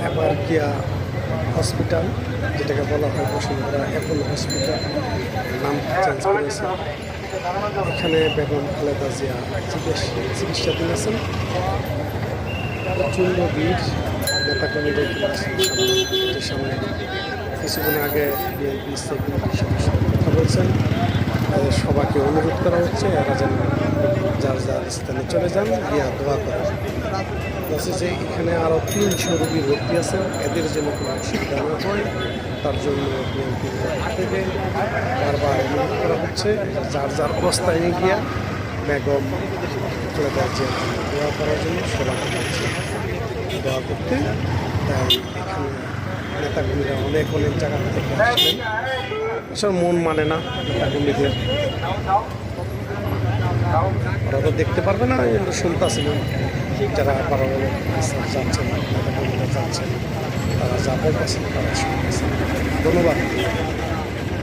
এবার কিয়া হসপিটাল, যেটাকে বলা হয় বসুন্ধরা অ্যাপোলো হসপিটাল, নাম চেঞ্জ করেছে। এখানে বেগম খালেদা জিয়া চিকিৎসাধীন আছেন। প্রচণ্ড ভিড়, নেতাকর্মীরা এখানে আসেন গেটের সামনে। কিছুক্ষণ আগে বিএনপি সেক্রেটারি সদস্যরা কথা বলছেন, তাদের সবাইকে অনুরোধ করা হচ্ছে এরা যেন যার যার স্থানে চলে যান, গিয়া দোয়া করেন। বলছে যে এখানে আরও 300 রোগী ভর্তি আছেন, এদের যেন কোনো অসুবিধা না হয় তার জন্য বিএনপি থেকে বারবার অনুরোধ করা হচ্ছে যার যার অবস্থায় গিয়া বেগম খালেদা জিয়ার জন্য দোয়া করার জন্য সবাইকে বলছে দোয়া করতে। তাই এখানে নেতাকর্মীরা অনেক অনেক জায়গা থেকে আসলেন। আসলে মন মানে না নেতাকর্মীদের, ওরা তো দেখতে পারবে না, কিন্তু শুনতেছিলেন যারা পারমাণবিক যাচ্ছেন, নেতাকর্মীরা যাচ্ছেন, তারা যা বলতেছেন তারা শুনতেছেন। ধন্যবাদ।